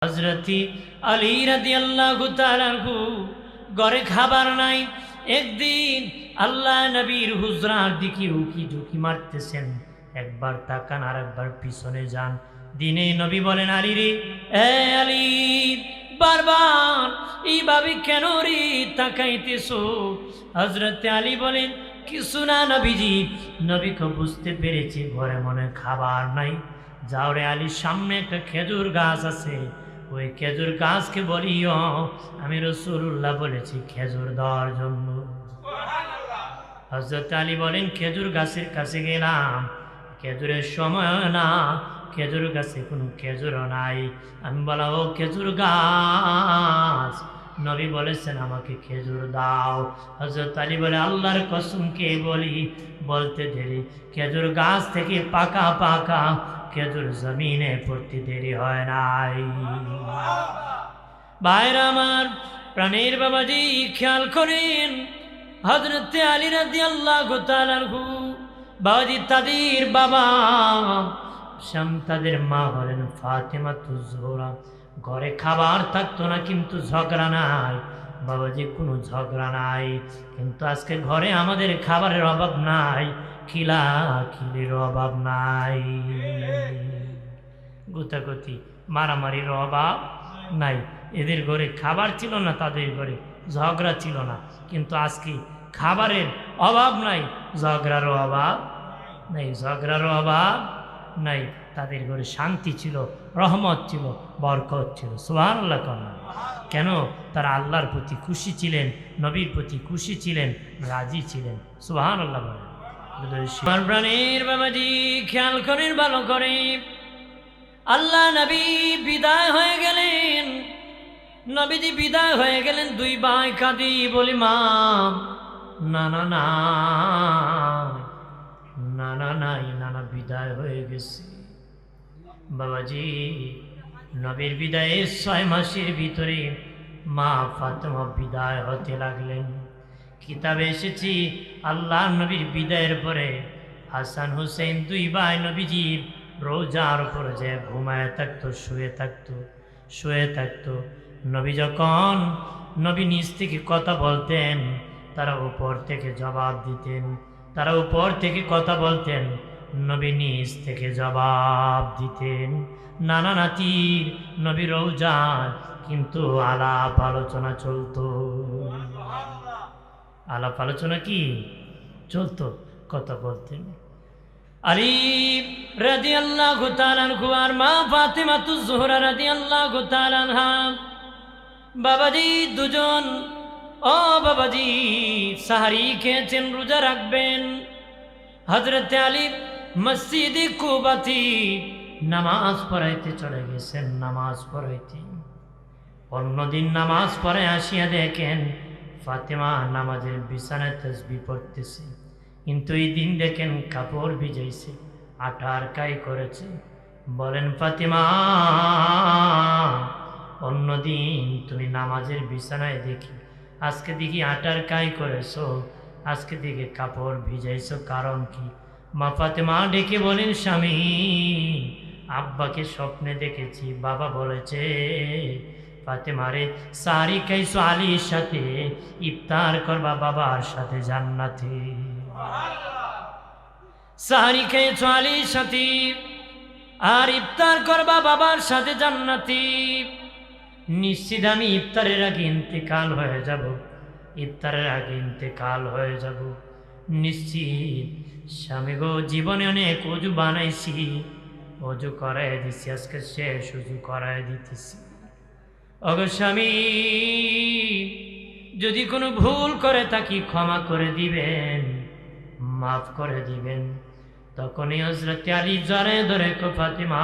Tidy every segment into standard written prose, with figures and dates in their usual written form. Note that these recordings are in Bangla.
হযরতি আলী রাদিয়াল্লাহু তাআলা ঘরে খাবার নাই। একদিন আল্লাহ নবীর হুজরার দিকে উকি ঝুঁকি মারতেছেন, একবার তাকান আর একবার পিছনে যান। দিনে নবী বলেন, আলী রে, এ আলী, বারবার এইভাবে কেন রে তাকাইতেছো? হযরতে আলী বলেন, কিছু না নবীজি। নবীকে বুঝতে পেরেছি ঘরে মনে খাবার নাই। যাও রে আলী, সামনে একটা খেজুর গাছ আছে, ওই খেজুর গাছকে বলিও আমি রাসূলুল্লাহ বলেছি খেজুর দেওয়ার জন্য। হযরত আলী বলেন, খেজুর গাছের কাছে গেলাম, খেজুরের সময় না, খেজুর গাছে কোনো খেজুরও নাই। আমি বলা, ও খেজুর গাছ, নবী বলেছেন আমাকে খেজুর দাও। হযরত আলী বলে, আল্লাহর কসম কে বলি, বলতে দেরি খেজুর গাছ থেকে পাকা পাকা খেজুর জমিনে পড়তে দেরি হয় নাই। ভাইরা আমার, প্রাণের বাবাজি, খেয়াল করেন, হযরতে আলী রাদিয়াল্লাহু তাআলা আনহু বাবাজি, তাদের বাবা তাদের মা হলেন ফাতেমাতুজ জোহরা। ঘরে খাবার থাকতো না, কিন্তু ঝগড়া নাই বাবাজি, কোনো ঝগড়া নাই। কিন্তু আজকে ঘরে আমাদের খাবারের অভাব নাই, খিলাখিলির অভাব নাই, গুতাগুতি মারামারির অভাব নাই। এদের ঘরে খাবার ছিল না, তাদের ঘরে ঝগড়া ছিল না। কিন্তু আজকে খাবারের অভাব নাই, ঝগড়ারও অভাব নাই, ঝগড়ারও অভাব নাই। তাদের ঘরে শান্তি ছিল, রহমত ছিল, বরকত ছিল। সুবহানাল্লাহ। কেন? তারা আল্লাহর প্রতি খুশি ছিলেন, নবীর প্রতি খুশি ছিলেন, রাজি ছিলেন। সুবহানাল্লাহ। আমার প্রাণের বাবাজি, খেয়াল করেন ভালো করে, আল্লাহ নবী বিদায় হয়ে গেলেন। নবীজি বিদায় হয়ে গেলেন, দুই ভাই কাঁদি, বলি, মা, নানা নাই, নানা নাই, নানা বিদায় হয়ে গেছে। বাবাজি, নবীর বিদায়ে 6 মাসের ভিতরে মা ফাতেমা বিদায় হতে লাগলেন। কিতাবে এসেছি, আল্লাহ নবীর বিদায়ের পরে হাসান হুসেন দুই ভাই নবীজির রোজার উপর যে ঘুমায় থাকতো, শুয়ে থাকতো। নবী যখন নবী নিজ থেকে কথা বলতেন, তারা উপর থেকে জবাব দিতেন। তারা উপর থেকে কথা বলতেন, নবী নিজ থেকে জবাব দিতেন। নানা নাতির নবী রওজার, কিন্তু আলাপ আলোচনা চলতো। আলাপ আলোচনা কি চলতো? কথা বলতেন। আলী রাদিয়াল্লাহু তাআলা আনহু আর মা ফাতেমাতুজ জোহরা রাদিয়াল্লাহু তাআলা আনহা, বাবাজি দুজন, ও বাবাজি, সাহারি খেয়েছেন, রোজা রাখবেন। হযরতে আলী মসজিদে কুবাতে নামাজ পড়াইতে চলে গেছেন, নামাজ পড়াইতে। অন্যদিন নামাজ পড়ে আসিয়া দেখেন ফাতেমা নামাজের বিছানায় তাসবিহ পড়তেছে, কিন্তু এই দিন দেখেন কাপড় ভিজাইছে, আটার কাই করেছে। বলেন, ফাতেমা, অন্যদিন তুমি নামাজের বিছানায় দেখি, আজকে দেখি আটার কাই করেছো, আজকে দেখে কাপড় ভিজাইছো, কারণ কি? মা ফাতেমা ডেকে বলেন, স্বামী, আব্বাকে স্বপ্নে দেখেছি, বাবা বলেছে ফাতেমারে সারি খাইছো আলীর সাথে, ইফতার করবা বাবার সাথে জান্নাতে। সারি খাইছো আলীর সাথে আর ইফতার করবা বাবার সাথে জান্নাতে। নিশ্চিত আমি ইফতারের আগে ইন্তেকাল হয়ে যাব, ইফতারের আগে ইন্তেকাল হয়ে যাব নিশ্চিত। স্বামী গো, জীবনে অনেক অজু বানাইছি, অজু করাই দিছি, আজকে শেষ অজু করাই দিতেছি। ওগো স্বামী, যদি কোনো ভুল করে থাকি ক্ষমা করে দিবেন, মাফ করে দিবেন। তখনই হযরতে আলী জড়ে ধরে কো, ফাতেমা,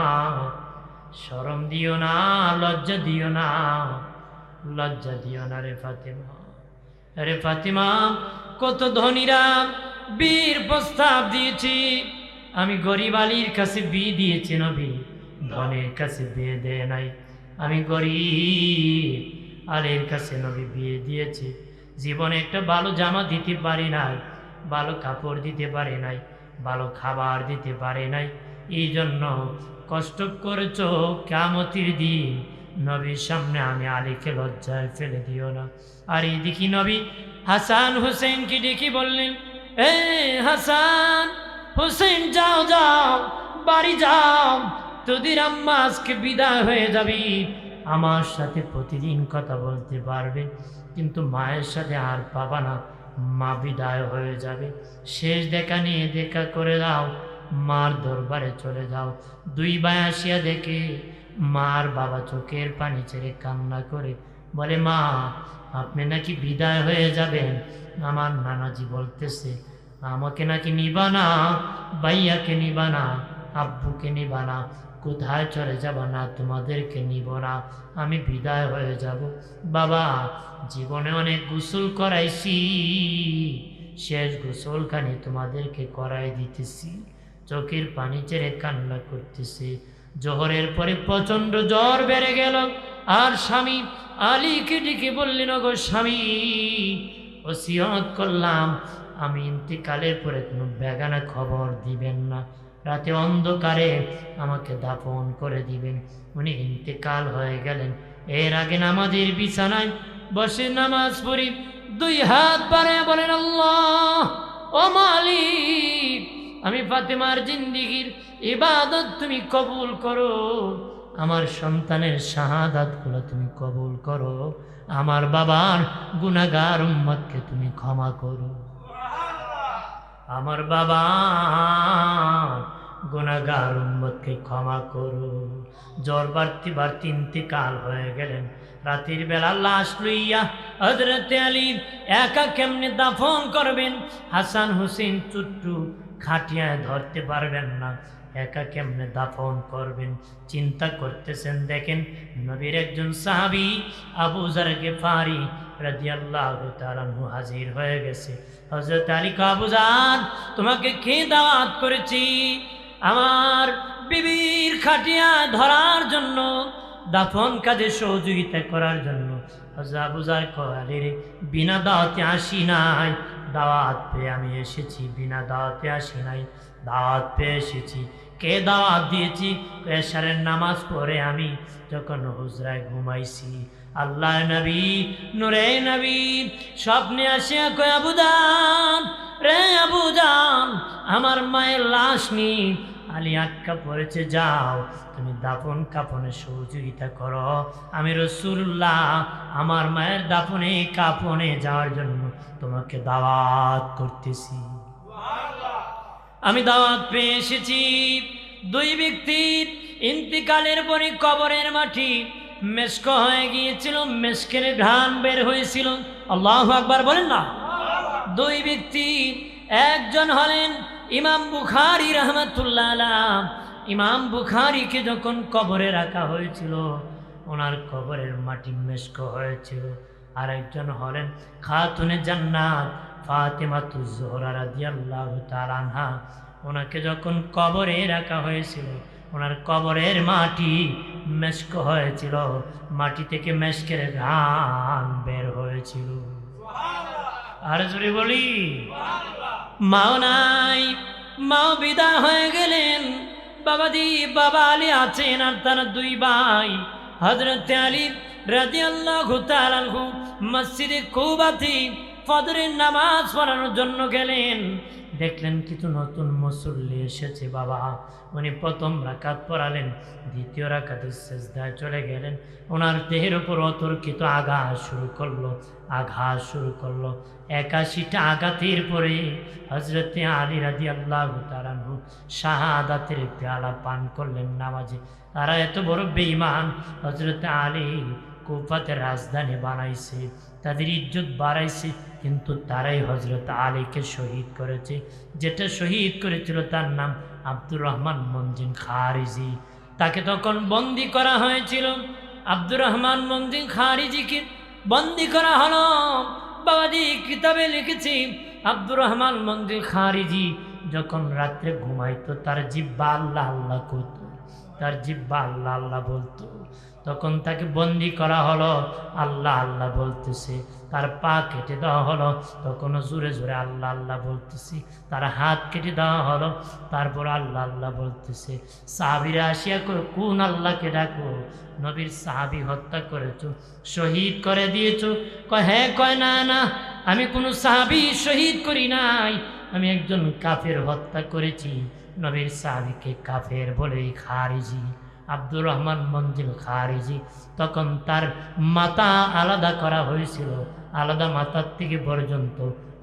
শরম দিও না, লজ্জা দিও না, লজ্জা দিও না রে ফাতেমা। আরে ফাতেমা, কত ধনীরা বীর প্রস্তাব দিয়েছি, আমি গরিব আলীর কাছে বিয়ে দিয়েছি, নবী ধনের কাছে বিয়ে দেয় নাই। আমি গরিব আলীর কাছে নবী বিয়ে দিয়েছি, জীবনে একটা ভালো জামা দিতে পারি নাই, ভালো কাপড় দিতে পারি নাই, ভালো খাবার দিতে পারি নাই। এই জন্য কষ্ট করেছ, কিয়ামতের দিন নবীর সামনে আমি আলীকে লজ্জায় ফেলে দিও না। আর এদিকে নবী হাসান হুসেনকে ডেকে বললেন, এ হাসান হুসেন, যাও যাও, বাড়ি যাও, তোদের আম্মা আজকে বিদায় হয়ে যাবি। আমার সাথে প্রতিদিন কথা বলতে পারবে, কিন্তু মায়ের সাথে আর পাবা না, মা বিদায় হয়ে যাবে। শেষ দেখা নিয়ে দেখা করে দাও, মার দরবারে চলে যাও। দুই ভাই আসিয়া দেখে মার বাবা চোখের পানি ছেড়ে কান্না করে বলে, মা আপনি নাকি বিদায় হয়ে যাবেন? আমার নানাজি বলতেছে আমাকে নাকি নিবা না, ভাইয়াকে নিবা না, আব্বুকে নিবা না, কোথায় চলে যাব না, তোমাদেরকে নিব না, আমি বিদায় হয়ে যাব। বাবা জীবনে অনেক গোসল করাইছি, শেষ গোসলখানি তোমাদেরকে করাই দিতেছি। চোখের পানি ছেড়ে কান্না করতেছে। জোহরের পরে প্রচন্ড জ্বর বেড়ে গেল। আর স্বামী আলীকে ডেকে বললেন, গো স্বামী, ওসিয়ত করলাম আমি ইন্তেকালের পরে কোনো বেগানা খবর দিবেন না, রাতে অন্ধকারে আমাকে দাফন করে দিবেন। উনি ইন্তেকাল হয়ে গেলেন। এর আগে নামাজের বিছানায় বসে নামাজ পড়ি, দুই হাত বাড়ায় বলেন, আল্লাহ ও মালিক, আমি ফাতেমার জিন্দেগীর ইবাদত তুমি কবুল করো, আমার সন্তানের শাহাদাতগুলো তুমি কবুল করো, আমার বাবার গুনাহগার উম্মতকে তুমি ক্ষমা করো, আমার বাবার গুনাহগার উম্মতকে ক্ষমা করো। জ্বর বাড়তি বাড়তি ইন্তেকাল হয়ে গেলেন। রাতের বেলা লাশ লইয়া হযরতে আলী একা কেমনে দাফন করবেন? হাসান হুসেন চুট্টু খাটিয়ায় ধরতে পারবেন না, একা কেমনে দাফন করবেন? চিন্তা করতেছেন। দেখেন নবীর একজন সাহাবী আবু যার গিফারি রাদিয়াল্লাহু তাআলা আনহু হাজির হয়ে গেছে। হযরত আলী কয়, আবু যার, তোমাকে কে দাওয়াত করেছি আমার বিবির খাটিয়া ধরার জন্য, দাফন কাজে সহযোগিতা করার জন্য? হযরত আবু যার কয়, আলী রে, বিনা দাওয়াতে আসি নাই, দাওয়াত পেয়ে আমি এসেছি, বিনা দাওয়াতে আসি নাই, দাওয়াত পেয়ে এসেছি। কে দাওয়াত দিয়েছি? এশারের নামাজ পড়ে আমি যখন হুজরায় ঘুমাইছি, আল্লাহ নবী নূরে নবী স্বপ্নে আসিয়া কয়, আবু জান রে, আবু জান, আমার মায়ের লাশ নি আলী আটকা পড়েছে, যাও তুমি দাফন কাফনে সহযোগিতা করো। আমি রাসূলুল্লাহ আমার মায়ের দাফনে কাফনে যাওয়ার জন্য তোমাকে দাওয়াত করতেছি। আমি দাওয়াত পেয়ে এসেছি। দুই ব্যক্তির ইন্তিকালের পরে কবরের মাটি মেশক হয়ে গিয়েছিল, মেশকের ঘ্রাণ বের হয়েছিল। আল্লাহু আকবার বলেন না। দুই ব্যক্তি, একজন হলেন ইমাম বুখারী রাহমাতুল্লাহ আলাইহি। ইমাম বুখারীকে যখন কবরে রাখা হয়েছিল, ওনার কবরের মাটি মেশক হয়েছিল। আর একজন হলেন খাতুনে জান্নাত ফাতেমাতুজ জোহরা রাদিয়াল্লাহু তাআলা আনহা। ওনাকে যখন কবরে রাখা হয়েছিল, ওনার কবরের মাটি মেশক হয়েছিল, মাটি থেকে মেশকের ঘ্রাণ বের হয়েছিল। আর জোরে বলি, মাও নাই, মাও বিদায় হয়ে গেলেন। বাবাজি বাবা আলী আছেন, আর তার দুই ভাই হযরত আলী রাদিয়াল্লাহু তাআলা আনহু মসজিদে কুবাতে ফজরের নামাজ পড়ানোর জন্য গেলেন। দেখলেন কিছু নতুন মুসল্লি এসেছে। বাবা উনি প্রথম রাকাত পড়ালেন, দ্বিতীয় রাকাতে সিজদায় চলে গেলেন। ওনার দেহের উপর অতর্কিত আঘাত শুরু করলো। 81টা আঘাতের পরে হযরতে আলী রাদিয়াল্লাহু তাআলা আনহু শাহাদাতের পেয়ালা পান করলেন নামাজে। তারা এত বড় বেঈমান, হযরতে আলী কুফাতে রাজধানী বানাইছে, তাদের ইজ্জত বাড়াইছে, কিন্তু তারাই হযরত আলীকে শহীদ করেছে। যেটা শহীদ করেছিল তার নাম আব্দুর রহমান মঞ্জিন খারিজি। তাকে তখন বন্দি করা হয়েছিল। আব্দুর রহমান মঞ্জিন খারিজিকে বন্দি করা হলো। বাবাজি কিতাবে লিখেছি, আব্দুর রহমান মঞ্জিন খারিজি যখন রাত্রে ঘুমাইতো, তার জিহ্বা আল্লাহ আল্লাহ করত, তার জিহ্বা আল্লাহ আল্লাহ বলতো। তখন তাকে বন্দি করা হলো, আল্লাহ আল্লাহ বলতেছে। তার পা কেটে দেওয়া হলো, তখনও জোরে জোরে আল্লাহ আল্লাহ বলতেছি। তার হাত কেটে দেওয়া হলো, তারপর আল্লাহ আল্লাহ বলতেছে। সাহাবীরা আসিয়া কয়, কোন আল্লাহকে ডাকো? নবীর সাহাবী হত্যা করেছো, শহীদ করে দিয়েছো? কয় হ্যাঁ। কয় না না, আমি কোনো সাহাবী শহীদ করি নাই, আমি একজন কাফের হত্যা করেছি। নবীর সাহাবীকে কাফের বলেই খারিজি, আব্দুর রহমান মঞ্জিল খারিজি। তখন তার মাথা আলাদা করা হয়েছিল, আলাদা মাথার থেকে পর্যন্ত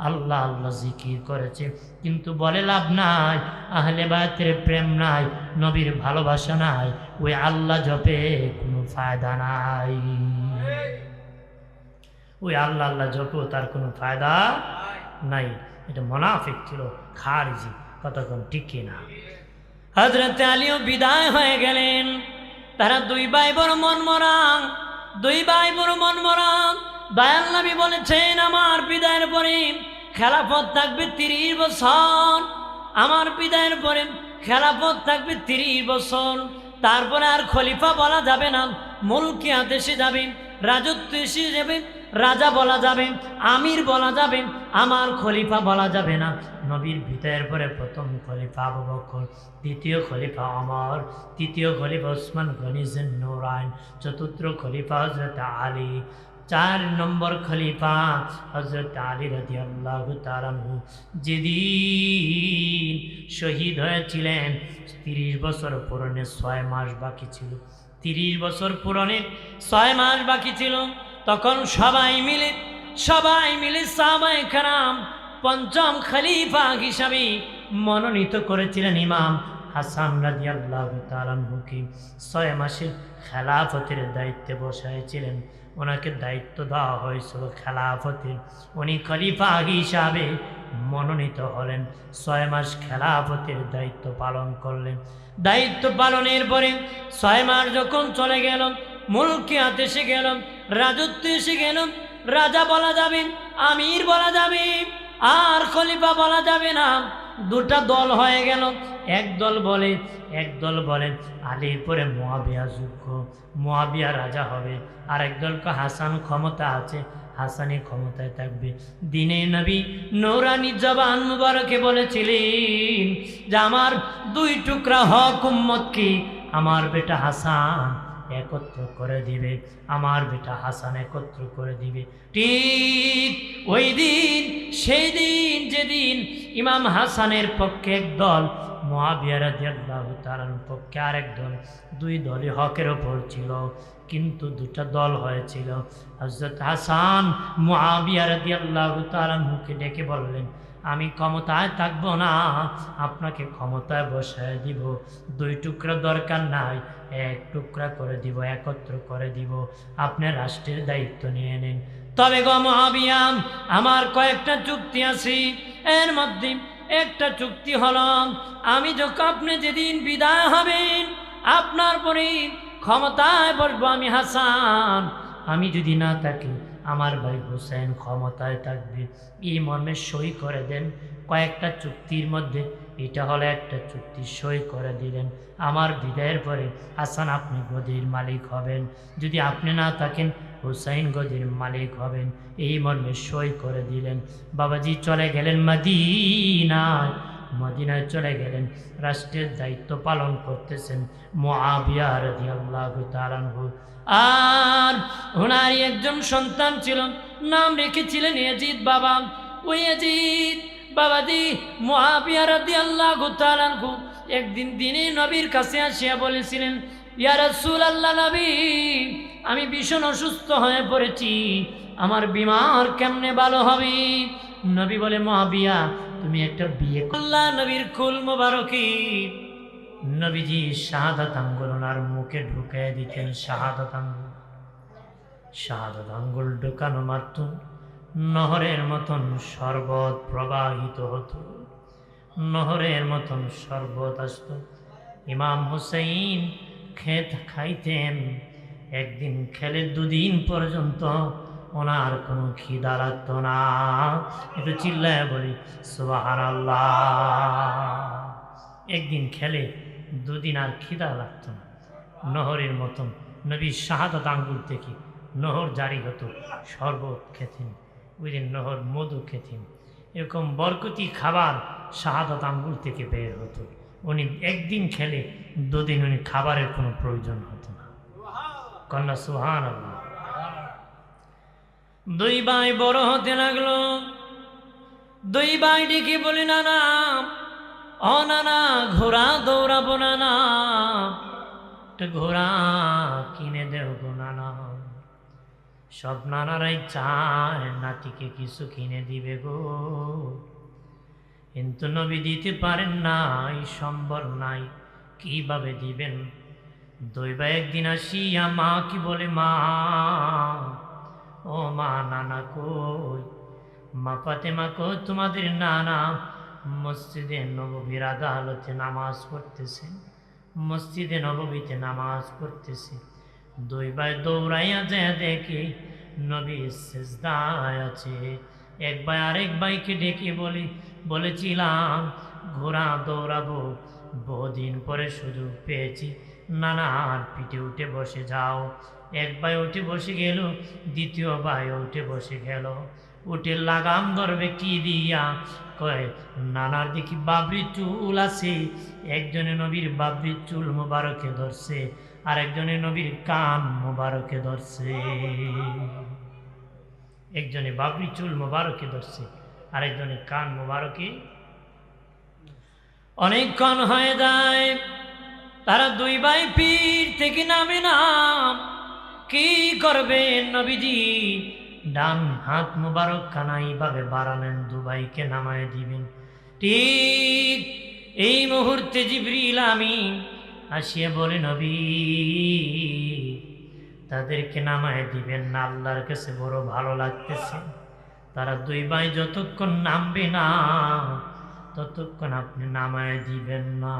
আল্লাহ আল্লাহ জিকির করেছে, কিন্তু বলে লাভ নাই, আহলে বায়াতের প্রেম নাই, নবীর ভালোবাসা নাই, ওই আল্লাহ জপে কোনো ফায়দা নাই। ওই আল্লাহ আল্লাহ জপেও তার কোনো ফায়দা নাই। এটা মুনাফিক ছিল, খারিজি, কতক্ষণ টিকে না। হযরত আলীও বিদায় হয়ে গেলেন। তারা দুই ভাই বড় মনমরাং, দুই ভাই বড় মনমরাং। দয়াল নবী বলেছেন, আমার বিদায়ের পরে খেলাফত থাকবে 30 বছর, আমার বিদায়ের পরে খেলাফত থাকবে 30 বছর। তারপরে আর খলিফা বলা যাবে না, মুলকিয়াত এসে যাবে, রাজত্ব এসে যাবে, রাজা বলা যাবে, আমির বলা যাবে, আমার খলিফা বলা যাবে না। নবীর বিদায়ের পরে প্রথম খলিফা আবু বকর, দ্বিতীয় খলিফা ওমর, তৃতীয় খলিফা ওসমান গনি জিন্নুরাইন, চতুর্থ খলিফা হযরত আলী, 4 নম্বর খলিফা হযরত আলী রাদিয়াল্লাহু তাআলা আনহু। যেদিন শহীদ হয়েছিলেন 30 বছর পূরণে 6 মাস বাকি ছিল। 30 বছর পূরণে 6 মাস বাকি ছিল। তখন সবাই মিলে সাহাবায়ে কেরাম পঞ্চম খলিফা হিসাবে মনোনীত করেছিলেন ইমাম হাসান রাদিয়াল্লাহু তাআলা আনহুকে। 6 মাসের খেলাফতের দায়িত্বে বসাইছিলেন, ওনাকে দায়িত্ব দেওয়া হয়েছিল খেলাফতের। উনি খলিফা হিসাবে মনোনীত হলেন, 6 মাস খেলাফতের দায়িত্ব পালন করলেন। দায়িত্ব পালনের পরে 6 মাস যখন চলে গেল, মুলকিয়াত এসে গেল, রাজত্ব এসে গেল, রাজা বলা যাবে, আমির বলা যাবে, আর খলিফা বলা যাবে না। দুটা দল হয়ে গেল। এক দল বলে আলীর পরে মুয়াবিয়া যোগ্য, মুয়াবিয়া রাজা হবে। আর এক দলকে হাসান ক্ষমতা আছে, হাসানি ক্ষমতায় থাকবে। দিনে নবী নূরানি জবান মুবারকে বলেছিলেন যে আমার 2 টুকরা হক উম্মতকে আমার বেটা হাসান একত্র করে দিবে, আমার বেটা হাসান একত্র করে দিবে। ঠিক ওই দিন, সেই দিন যেদিন ইমাম হাসানের পক্ষে এক দল, মুয়াবিয়া রাদিয়াল্লাহু তাআলার পক্ষে আরেক দল, 2 দলই হকের ওপর ছিল, কিন্তু 2টা দল হয়েছিল। হযরত হাসান মুয়াবিয়া রাদিয়াল্লাহু তাআলা মুখে ডেকে বললেন, আমি ক্ষমতায় থাকবো না, আপনাকে ক্ষমতায় বসায় দিব। 2 টুকরা দরকার নাই, 1 টুকরা করে দিব, একত্র করে দিব, আপনি রাষ্ট্রের দায়িত্ব নিয়ে নেন। তবে গো মুয়াবিয়া, আমার কয়েকটা চুক্তি আছে, এর মধ্যে একটা চুক্তি হলো, আমি যখন আপনি যেদিন বিদায় হবেন, আপনার পরে ক্ষমতায় বসবো আমি হাসান, আমি যদি না থাকি আমার ভাই হোসেন ক্ষমতায় থাকবে। এই মর্মে সই করে দেন। কয়েকটা চুক্তির মধ্যে এটা হলো একটা চুক্তি, সই করে দিলেন। আমার বিদায়ের পরে হাসান আপনি গদির মালিক হবেন, যদি আপনি না থাকেন হুসাইন গদির মালিক হবেন। এই মর্মে সই করে দিলেন। বাবাজি চলে গেলেন মদিনায় চলে গেলেন, রাষ্ট্রের দায়িত্ব পালন করতেছেন মুআবিয়া রাদিয়াল্লাহু তাআলা আনহু। আর ওনারই একজন সন্তান ছিল, নাম রেখেছিলেন ইয়াজিদ বাবা। ওই ইয়াজিদ বাবাজি মুআবিয়া রাদিয়াল্লাহু তাআলা আনহু একদিন দিনে নবীর কাছে আসিয়া বলেছিলেন, ইয়া রাসূলুল্লাহ নবী, আমি ভীষণ অসুস্থ হয়ে পড়েছি, আমার বিমার কেমনে ভালো হবে? নবী বলে, মুআবিয়া তুমি একটা বিয়ে করলা। নবীর কুল মুবারকি নবীজি শাহাদাত আঙ্গুল ওনার মুখে ঢুকিয়ে দিতেন। শাহাদাত আঙ্গুল ঢুকানো মাত্র নহরের মতন শরবত প্রবাহিত হতো, নহরের মতন শরবত আসত। ইমাম হুসাইন খাইতেন। একদিন খেলে 2 দিন পর্যন্ত ওনার কোনো খিদা লাগতো না। একটু চিল্লায় বলি সুবহানাল্লাহ। একদিন খেলে 2 দিন আর খিদা লাগতো না, নহরের মতন নবীর শাহাদাত আঙ্গুল থেকে নহর জারি হতো, শরবত খেতেন, ওই দিন নহর মধু খেতেন, এরকম বরকতি খাবার শাহাদাত আঙ্গুল থেকে বের হতো। উনি একদিন খেলে দুদিন উনি খাবারের কোনো প্রয়োজন হতো না। কন্যা সুবহানাল্লাহ। দুই ভাই বড় হতে লাগলো। দুই ভাই ডেকে বলে, নানা, ও নানা, ঘোড়া দৌড়াবো নানা, একটা ঘোড়া কিনে দেও গো নানা। সব নানারাই চায় নাতিকে কিছু কিনে দিবে গো, কিন্তু নবী দিতে পারেন না, সম্ভব নাই, কিভাবে দিবেন? দুই ভাই একদিন আসিয়া মা কি বলে, মা, ও মা, নানা কই? মা ফাতেমা কই, তোমাদের নানা মসজিদে নববীর আদালতে নামাজ পড়তেছে, মসজিদে নববীতে নামাজ পড়তেছে। দুই ভাই দৌড়াইয়া যায়, দেখে নবী সিজদায় আছে। এক ভাই আরেক ভাইকে ডেকে বলেছিলাম ঘোড়া দৌড়াবো, বহুদিন পরে সুযোগ পেয়েছি, নানার পিঠে উঠে বসে যাও। এক ভাই উঠে বসে গেল, দ্বিতীয় ভাই উঠে বসে গেল। উঠে লাগাম ধরবে কি দিয়া, কয় নানার দেখি বাবরির চুল আছে। একজনে নবীর বাবরির চুল মোবারকে ধরছে, আর একজনে নবীর কান মোবারকে ধরছে। একজনে বাবরি চুল মোবারকে ধরছে, আরেকজনে কান মোবারকে। অনেকক্ষণ হয়ে যায়, তারা দুই ভাই পীর থেকে নামে না। কি করবেন নবীজি? ডান হাত মুবারক খানা এইভাবে বাড়ালেন, দুবাইকে নামায় দিবেন। ঠিক এই মুহূর্তে জিবরিল আমিন আসিয়া বলে, নবী, তাদেরকে নামায় দিবেন না, আল্লাহর কাছে বড় ভালো লাগতেছে। তারা দুই ভাই যতক্ষণ নামবে না, ততক্ষণ আপনি নামায় দিবেন না।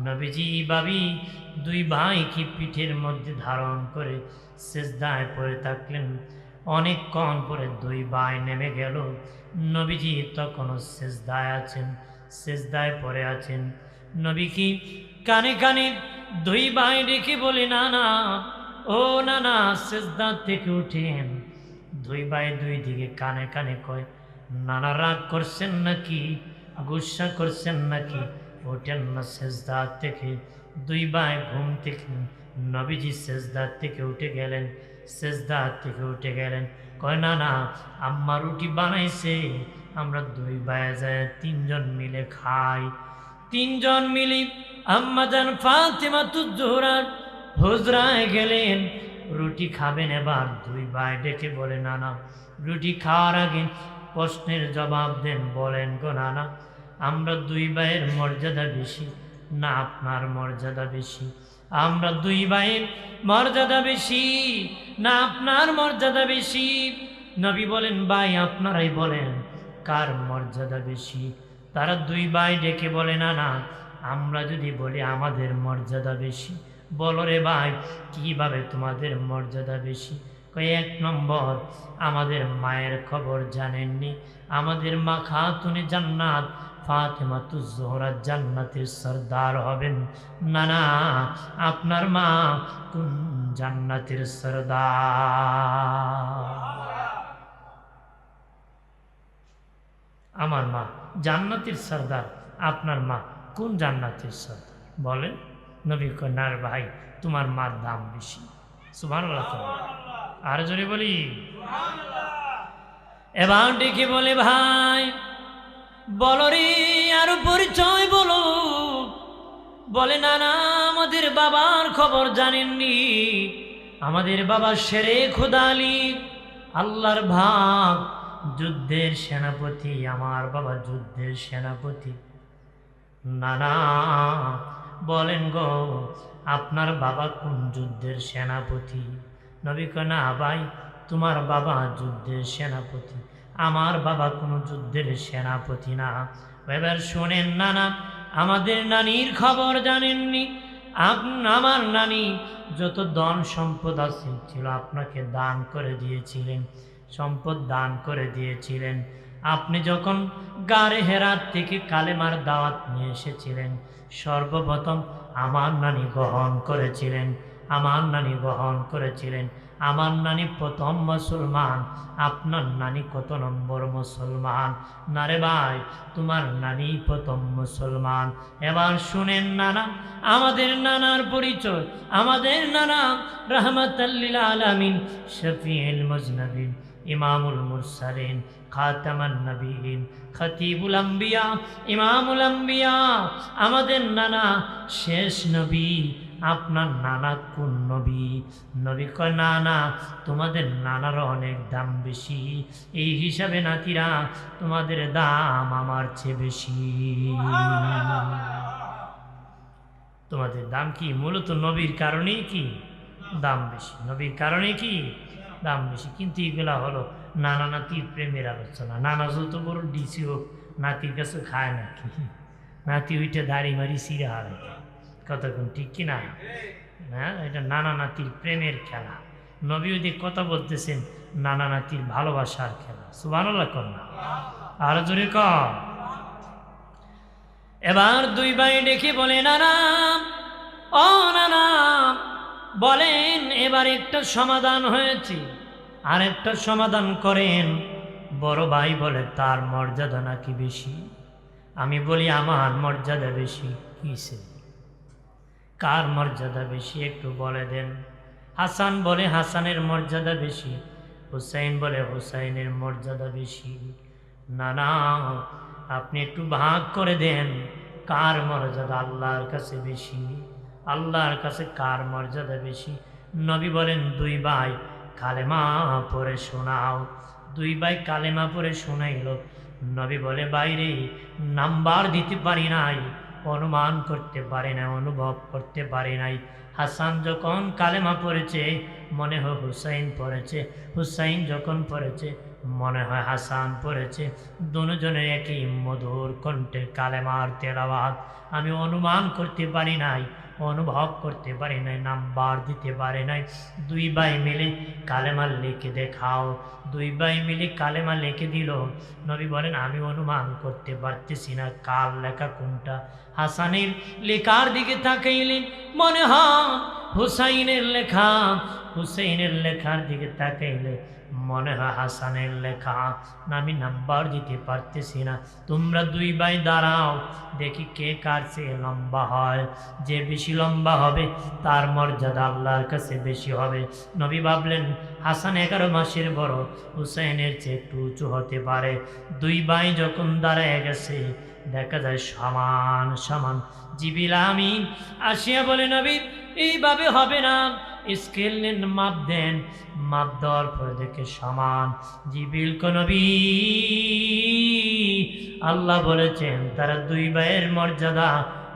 নবীজি ভাবি দুই ভাই কি পিঠের মধ্যে ধারণ করে সিজদায় পড়ে থাকলেন। অনেকক্ষণ পরে দুই ভাই নেমে গেল। নবীজি তখনও সিজদায় আছেন, সিজদায় পড়ে আছেন। নবী কি কানে কানে দুই ভাই ডেকে বলে, নানা, ও নানা, সিজদা থেকে উঠেন। দুই ভাই দুই দিকে কানে কানে কয়, নানা রাগ করছেন নাকি, গুসা করছেন নাকি, ওঠেন না সিজদা থেকে। দুই ভাই ঘুম থেকে নবীজি সিজদা থেকে উঠে গেলেন, সিজদা থেকে উঠে গেলেন। কয়, নানা, আম্মা রুটি বানাইছে, আমরা দুই ভাই যায় তিনজন মিলে খাই। তিনজন মিলে আম্মা জান ফাতেমাতুজ জোহরার হুজরায় গেলেন, রুটি খাবেন। এবার দুই ভাই ডেকে বলে, নানা, রুটি খাওয়ার আগে প্রশ্নের জবাব দেন, বলেন গো নানা, আমরা দুই ভাইয়ের মর্যাদা বেশি না আপনার মর্যাদা বেশি? আমরা দুই ভাইয়ের মর্যাদা বেশি না আপনার মর্যাদা বেশি? নবী বলেন, ভাই আপনারাই বলেন কার মর্যাদা বেশি? তারা দুই ভাই ডেকে বলে, না, আমরা যদি বলি আমাদের মর্যাদা বেশি, বলো রে ভাই, কিভাবে তোমাদের মর্যাদা বেশি? এক নম্বর, আমাদের মায়ের খবর জানেননি, আমাদের মা খাতুনে জান্নাত ফাতেমাতুজ জোহরা জান্নাতের সরদার হবেন। না, আপনার মা কোন জান্নাতের সরদার? আমার মা জান্নাতের সরদার, আপনার মা কোন জান্নাতের সরদার বলেন? নবী কন্যার ভাই, তোমার মার দাম বেশি। সুবহানাল্লাহ। আর জোরে বলি। এবার ডেকে বলে, ভাই বলো রে, আরো পরিচয় বলো। বলে, না, আমাদের বাবার খবর জানেননি, আমাদের বাবা শেরে খোদা আলী, আল্লাহর ভাগ, যুদ্ধের সেনাপতি, আমার বাবা যুদ্ধের সেনাপতি। না, বলেন গো, আপনার বাবা কোন যুদ্ধের সেনাপতি? নবী কয়, না ভাই, তোমার বাবা যুদ্ধের সেনাপতি, আমার বাবা কোনো যুদ্ধের সেনাপতি না। এবার শোনেন, নানা, আমাদের নানির খবর জানেননি, আমার নানি যত ধন সম্পদ আছে ছিল আপনাকে দান করে দিয়েছিলেন, সম্পদ দান করে দিয়েছিলেন। আপনি যখন গারে হেরাত থেকে কালেমার দাওয়াত নিয়ে এসেছিলেন, সর্বপ্রথম আমার নানি গ্রহণ করেছিলেন। আমার নানি গ্রহণ করেছিলেন। আমার নানি প্রথম মুসলমান, আপনার নানি কত নম্বর মুসলমান? না রে ভাই, তোমার নানি প্রথম মুসলমান। এবার শুনেন নানা, আমাদের নানার পরিচয়। আমাদের নানা রাহমাতাল লিল আলামিন, শফিউল মুজনবিন, ইমামুল মুরসালিন, খাতামান নবীন, খতিবুল আম্বিয়া, ইমামুল আম্বিয়া। আমাদের নানা শেষ নবী। আপনার নানা কোন নবী? নবী কয়, না না, তোমাদের নানার অনেক দাম বেশি, এই হিসাবে নাতিরা তোমাদের দাম আমার চেয়ে বেশি। তোমাদের দাম কি? মূলত নবীর কারণেই কি দাম বেশি, নবীর কারণে কি দাম বেশি। কিন্তু এগুলা হলো নানা নাতির প্রেমের আলোচনা। নানা যত বড় ডিসি হোক, নাতির কাছে খায় নাকি? নাতি উইটে দাড়ি মারি সিরা হারে, কতক্ষণ ঠিক কিনা? হ্যাঁ, এটা নানা নাতির প্রেমের খেলা। নবী ওদের কথা বলতেছেন, নানা নাতির ভালোবাসার খেলা। সুবহানাল্লাহ কর না, আর জোরে কর। এবার দুই ভাই ডেকে বলে, নানা, ও নানা, বলেন এবার একটা সমাধান হয়েছে, আর একটা সমাধান করেন। বড় ভাই বলে, তার মর্যাদা নাকি বেশি? আমি বলি, আমার মর্যাদা বেশি। কিসে? কার মর্যাদা বেশি একটু বলে দেন। হাসান বলে, হাসানের মর্যাদা বেশি। হুসাইন বলে, হুসাইনের মর্যাদা বেশি। না না, আপনি একটু ভাগ করে দেন, কার মর্যাদা আল্লাহর কাছে বেশি? আল্লাহর কাছে কার মর্যাদা বেশি? নবী বলেন, দুই ভাই কালেমা পড়ে শোনাও। দুই ভাই কালেমা পড়ে শোনাইল। নবী বলে, বাইরে নাম্বার দিতে পারি নাই, অনুমান করতে পারি নাই, অনুভব করতে পারি নাই। হাসান যখন কালেমা পড়েছে, মনে হয় হুসাইন পড়েছে। হুসাইন যখন পড়েছে, মনে হয় হাসান পড়েছে। দুজনের একই মধুর কণ্ঠে কালেমার তেলাওয়াত। আমি অনুমান করতে পারি নাই, অনুভব করতে পারি নাই, নাম্বার দিতে পারি নাই। দুই ভাই মিলে কালেমা লিখে দেখাও। দুই ভাই মিলে কালেমা লিখে দিল। নবী বলেন, আমি অনুমান করতে পারতেছি না কার লেখা কোনটা। হাসানের লেখার দিকে তাকাইলে মনে হয় হুসাইনের লেখা। হুসাইনের লেখার দিকে তাকাইলে মনে হয় হাসানের লেখা। না, আমি নাম্বার দিতে পারতেছি না। তোমরা দুই ভাই দাঁড়াও, দেখি কে কার চেয়ে লম্বা হয়। যে বেশি লম্বা হবে তার মর্যাদা আল্লাহর কাছে বেশি হবে। নবী ভাবলেন, হাসান 11 মাসের বড়, হুসাইনের চেয়ে একটু উঁচু হতে পারে। দুই ভাই যখন দাঁড়ায় গেছে, দেখা যায় সমান সমান। জিবরিল আমিন আসিয়া বলে, নবী এইভাবে হবে না, স্কেল নেন, মাপ দেন। মাপ দেওয়ার পরে দেখে সমান। জিবরিল কো, নবী আল্লাহ বলেছেন তারা দুই ভাইয়ের মর্যাদা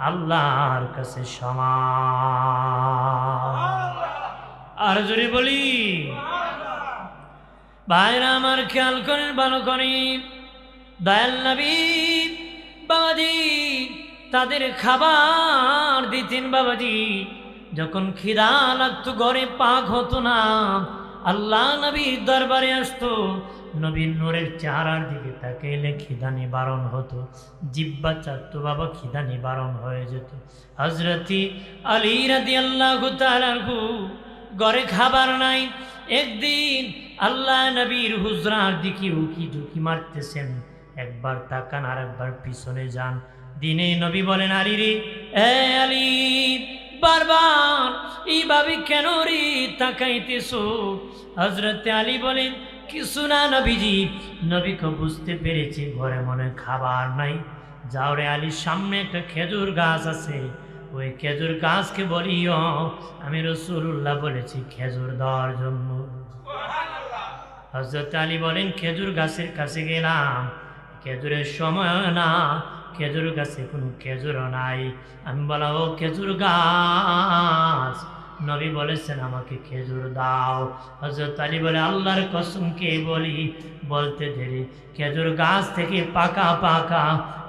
আল্লাহর কাছে সমান। আর জোরে বলি, ভাইরা আমার খেয়াল করেন, ভালো করে। দয়াল নবী বাবাজি তাদের খাবার দিতেন। বাবাজি যখন খিদা লাগতো, ঘরে পাক হতো না, আল্লাহ নবীর দরবারে আসতো। নবীর নূরের চেহারার দিকে তাকাইলে খিদা নিবারণ হতো। জিব্বা চাটতো, বাবা খিদা নিবারণ হয়ে যেত। হযরতি আলী রাদিয়াল্লাহু তাআলা ঘরে খাবার নাই। একদিন আল্লাহ নবীর হুজরার দিকে উকি ঝুঁকি মারতেছেন। একবার তাকান, আর একবার পিছনে যান। দিনে নবী বলেন, আলী রে, এ আলী, বারবার এইভাবে কেন রে তাকাইতেছো? হযরতে আলী বলেন, কিছু না নবীজি। নবীকে বুঝতে পেরেছি ঘরে মনে খাবার নাই। যাও রে আলী, সামনে একটা খেজুর গাছ আছে, ওই খেজুর গাছকে বলিও আমি রাসূলুল্লাহ বলেছি খেজুর দেওয়ার জন্য। হযরত আলী বলেন, খেজুর গাছের কাছে গেলাম, খেজুরের সময় না, খেজুর গাছে কোনো খেজুরও নাই। আমি বলা, ও খেজুর গাছ, নবী বলেছেন আমাকে খেজুর দাও। হযরত আলী বলে, আল্লাহর কসম কে বলি, বলতে দেরি, খেজুর গাছ থেকে পাকা পাকা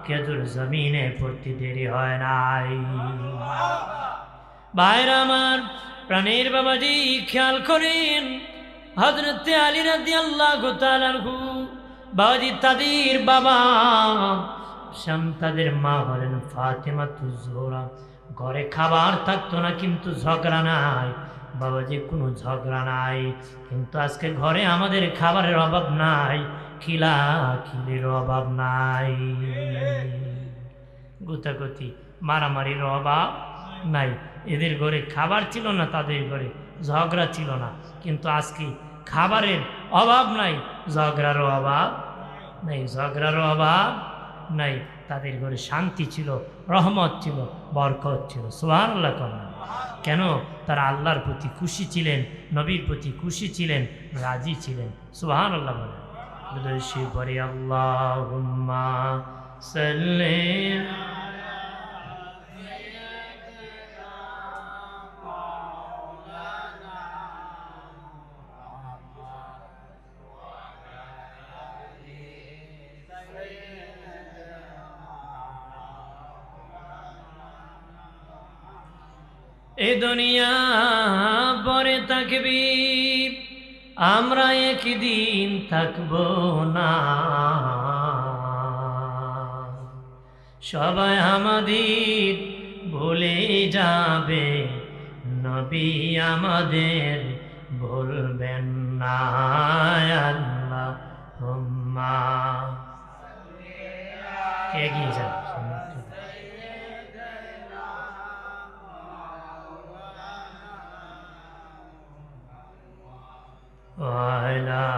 খেজুর জমিনে পড়তে দেরি হয় নাই। ভাইরা আমার, প্রাণের বাবাজি খেয়াল করেন, হযরতে আলী রাদিয়াল্লাহু তাআলা আনহু বাবাজি তাদের বাবা, তাদের মা হলেন ফাতেমাতুজ জোহরা। ঘরে খাবার থাকতো না কিন্তু ঝগড়া নাই, বাবাজি কোনো ঝগড়া নাই, কিন্তু আজকে ঘরে আমাদের খাবারের অভাব নাই, খিলির অভাব নাই, গুতাগুতি মারামারির অভাব নাই। এদের ঘরে খাবার ছিল না, তাদের ঘরে ঝগড়া ছিল না, কিন্তু আজকে খাবারের অভাব নাই, ঝগড়ারও অভাব নাই, ঝগড়ারও অভাব নাই। তাদের ঘরে শান্তি ছিল, রহমত ছিল, বরকত ছিল। সুবহানাল্লাহ। কেন? তারা আল্লাহর প্রতি খুশি ছিলেন, নবীর প্রতি খুশি ছিলেন, রাজি ছিলেন। সুবহানাল্লাহ বলেন। বেশি পরে আল্লাহুম্মা সাল্লি এ দুনিয়া পরে থাকবি, আমরা একদিন থাকব না, সবাই আমাদের ভুলে যাবে, নবী আমাদের ভুলবেন না। আল্লাহুম্মা এগিয়ে যান। وعلى